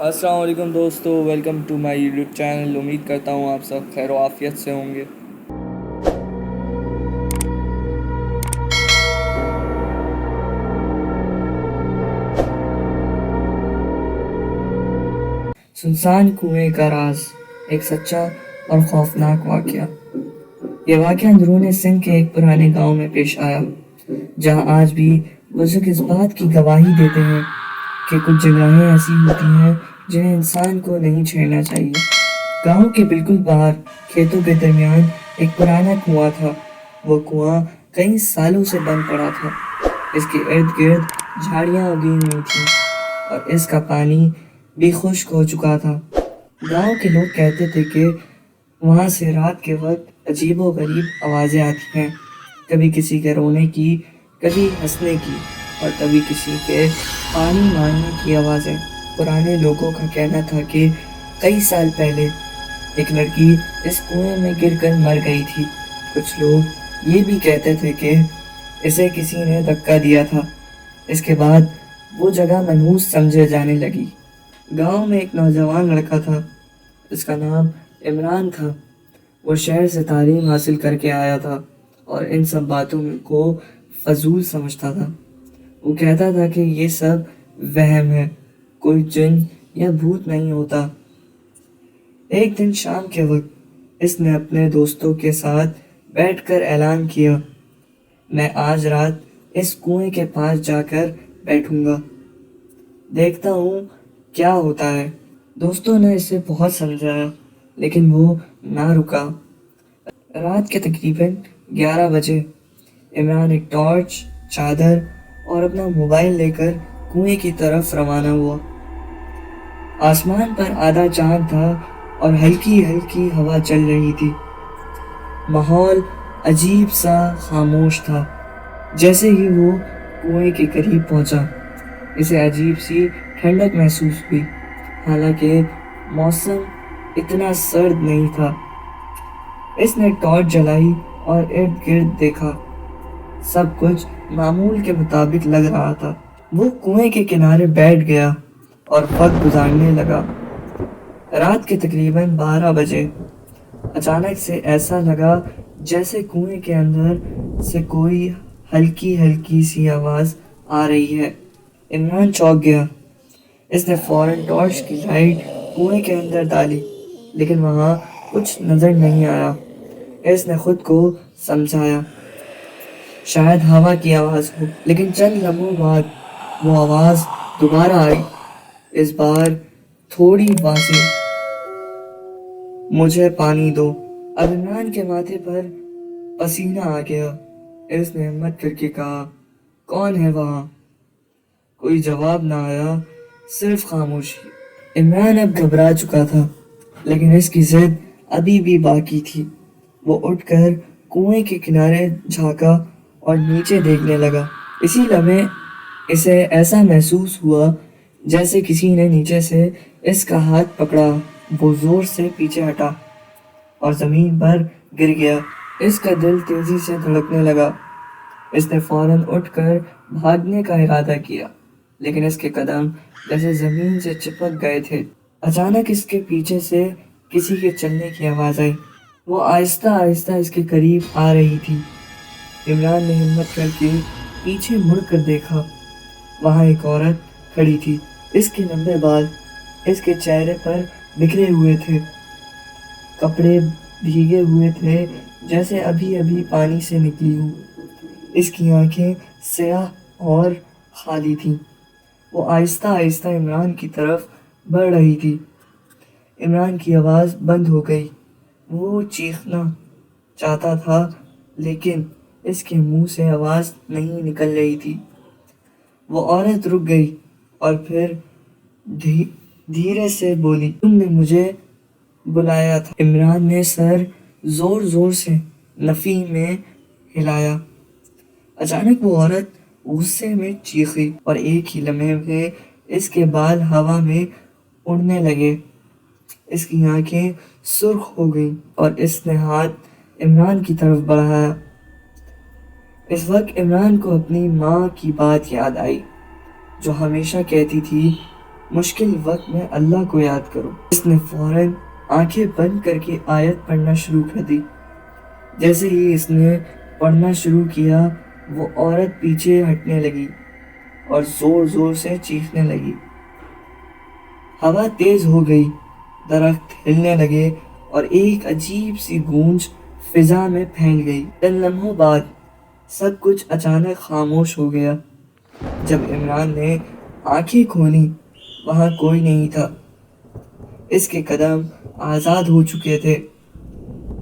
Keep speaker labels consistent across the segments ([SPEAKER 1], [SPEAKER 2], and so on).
[SPEAKER 1] السلام علیکم دوستو، welcome to my YouTube channel. امید کرتا ہوں آپ سب خیر و عافیت سے ہوں گے۔ سنسان کنویں کا راز، ایک سچا اور خوفناک واقعہ۔ یہ واقعہ اندرون سندھ کے ایک پرانے گاؤں میں پیش آیا، جہاں آج بھی بزرگ اس بات کی گواہی دیتے ہیں کہ کچھ جگہیں ایسی ہوتی ہیں جنہیں انسان کو نہیں چھیڑنا چاہیے۔ گاؤں کے بالکل باہر کھیتوں کے درمیان ایک پرانا کنواں تھا۔ وہ کنواں کئی سالوں سے بند پڑا تھا۔ اس کے ارد گرد جھاڑیاں اگی ہوئی تھیں اور اس کا پانی بھی خشک ہو چکا تھا۔ گاؤں کے لوگ کہتے تھے کہ وہاں سے رات کے وقت عجیب و غریب آوازیں آتی ہیں، کبھی کسی کے رونے کی، کبھی ہنسنے کی، اور کبھی کسی کے پانی مانگنے کی آوازیں۔ پرانے لوگوں کا کہنا تھا کہ کئی سال پہلے ایک لڑکی اس کنویں میں گر کر مر گئی تھی۔ کچھ لوگ یہ بھی کہتے تھے کہ اسے کسی نے دھکا دیا تھا۔ اس کے بعد وہ جگہ منحوس سمجھے جانے لگی۔ گاؤں میں ایک نوجوان لڑکا تھا، اس کا نام عمران تھا۔ وہ شہر سے تعلیم حاصل کر کے آیا تھا اور ان سب باتوں کو فضول سمجھتا تھا۔ وہ کہتا تھا کہ یہ سب وہم ہے، کوئی جن یا بھوت نہیں ہوتا۔ ایک دن شام کے وقت اس نے اپنے دوستوں کے ساتھ بیٹھ کر اعلان کیا، میں آج رات اس کنویں کے پاس جا کر بیٹھوں گا، دیکھتا ہوں کیا ہوتا ہے۔ دوستوں نے اسے بہت سمجھایا لیکن وہ نہ رکا۔ رات کے تقریباً 11 بجے عمران ایک ٹارچ، چادر اور اپنا موبائل لے کر کنویں کی طرف روانہ ہوا۔ آسمان پر آدھا چاند تھا اور ہلکی ہلکی ہوا چل رہی تھی۔ ماحول عجیب سا خاموش تھا۔ جیسے ہی وہ کنویں کے قریب پہنچا، اسے عجیب سی ٹھنڈک محسوس ہوئی، حالانکہ موسم اتنا سرد نہیں تھا۔ اس نے ٹارچ جلائی اور ارد گرد دیکھا، سب کچھ معمول کے مطابق لگ رہا تھا۔ وہ کنویں کے کنارے بیٹھ گیا اور وقت گزارنے لگا۔ رات کے تقریباً 12 بجے اچانک سے ایسا لگا جیسے کنویں کے اندر سے کوئی ہلکی ہلکی سی آواز آ رہی ہے۔ عمران چونک گیا۔ اس نے فوراً ٹارچ کی لائٹ کنویں کے اندر ڈالی لیکن وہاں کچھ نظر نہیں آیا۔ اس نے خود کو سمجھایا شاید ہوا کی آواز ہو، لیکن چند لمحوں بعد وہ آواز دوبارہ آئی، اس بار تھوڑی واضح، مجھے پانی دو۔ اب عمران کے ماتھے پر پسینہ آ گیا۔ اس نے ہمت کر کے کہا، کون ہے وہاں؟ کوئی جواب نہ آیا، صرف خاموشی۔ عمران اب گھبرا چکا تھا لیکن اس کی ضد ابھی بھی باقی تھی۔ وہ اٹھ کر کنویں کے کنارے جھانکا اور نیچے دیکھنے لگا۔ اسی لمحے اسے ایسا محسوس ہوا جیسے کسی نے نیچے سے اس کا ہاتھ پکڑا۔ وہ زور سے پیچھے ہٹا اور زمین پر گر گیا۔ اس کا دل تیزی سے دھڑکنے لگا۔ اس نے فوراً اٹھ کر بھاگنے کا ارادہ کیا لیکن اس کے قدم جیسے زمین سے چپک گئے تھے۔ اچانک اس کے پیچھے سے کسی کے چلنے کی آواز آئی۔ وہ آہستہ آہستہ اس کے قریب آ رہی تھی۔ عمران نے ہمت کر کے پیچھے مڑ کر دیکھا، وہاں ایک عورت کھڑی تھی۔ اس کے لمبے بال اس کے چہرے پر بکھرے ہوئے تھے، کپڑے بھیگے ہوئے تھے جیسے ابھی ابھی پانی سے نکلی ہوں۔ اس کی آنکھیں سیاہ اور خالی تھیں۔ وہ آہستہ آہستہ عمران کی طرف بڑھ رہی تھی۔ عمران کی آواز بند ہو گئی۔ وہ چیخنا چاہتا تھا لیکن اس کے منہ سے آواز نہیں نکل رہی تھی۔ وہ عورت رک گئی اور پھر دھیرے سے بولی، تم نے مجھے بلایا تھا۔ عمران نے سر زور زور سے نفی میں ہلایا۔ اچانک وہ عورت غصے میں چیخی اور ایک ہی لمحے میں اس کے بال ہوا میں اڑنے لگے۔ اس کی آنکھیں سرخ ہو گئیں اور اس نے ہاتھ عمران کی طرف بڑھایا۔ اس وقت عمران کو اپنی ماں کی بات یاد آئی جو ہمیشہ کہتی تھی مشکل وقت میں اللہ کو یاد کرو۔ اس نے فوراً آنکھیں بند کر کے آیت پڑھنا شروع کر دی۔ جیسے ہی اس نے پڑھنا شروع کیا وہ عورت پیچھے ہٹنے لگی اور زور زور سے چیخنے لگی۔ ہوا تیز ہو گئی، درخت ہلنے لگے اور ایک عجیب سی گونج فضا میں پھیل گئی۔ چند لمحوں بعد سب کچھ اچانک خاموش ہو گیا۔ جب عمران نے آنکھیں کھولی وہاں کوئی نہیں تھا۔ اس کے قدم آزاد ہو چکے تھے۔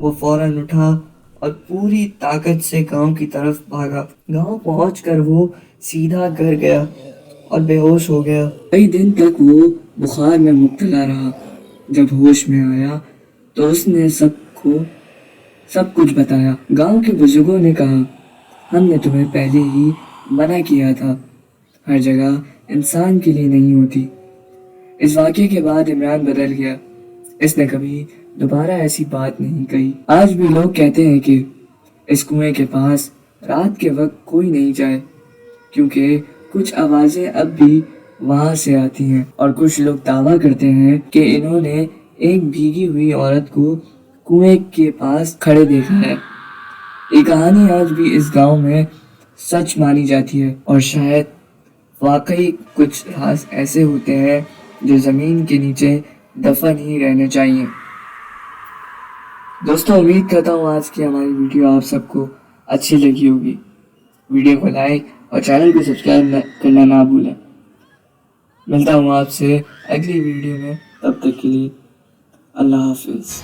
[SPEAKER 1] وہ فوراً اٹھا اور پوری طاقت سے گاؤں کی طرف بھاگا۔ گاؤں پہنچ کر وہ سیدھا گھر گیا اور بے ہوش ہو گیا۔ کئی دن تک وہ بخار میں مبتلا رہا۔ جب ہوش میں آیا تو اس نے سب کچھ بتایا۔ گاؤں کے بزرگوں نے کہا، ہم نے تمہیں پہلے ہی منع کیا تھا، ہر جگہ انسان کے لیے نہیں ہوتی۔ اس واقعے کے بعد عمران بدل گیا۔ اس نے کبھی دوبارہ ایسی بات نہیں کہی۔ آج بھی لوگ کہتے ہیں کہ اس کنویں کے پاس رات کے وقت کوئی نہیں جائے، کیونکہ کچھ آوازیں اب بھی وہاں سے آتی ہیں، اور کچھ لوگ دعویٰ کرتے ہیں کہ انہوں نے ایک بھیگی ہوئی عورت کو کنویں کے پاس کھڑے دیکھا ہے۔ یہ کہانی آج بھی اس گاؤں میں سچ مانی جاتی ہے، اور شاید واقعی کچھ راز ایسے ہوتے ہیں جو زمین کے نیچے دفن ہی رہنے چاہیے۔ دوستوں، امید کرتا ہوں آج کی ہماری ویڈیو آپ سب کو اچھی لگی ہوگی۔ ویڈیو کو لائک اور چینل کو سبسکرائب کرنا نہ بھولیں۔ ملتا ہوں آپ سے اگلی ویڈیو میں، تب تک کے لیے اللہ حافظ۔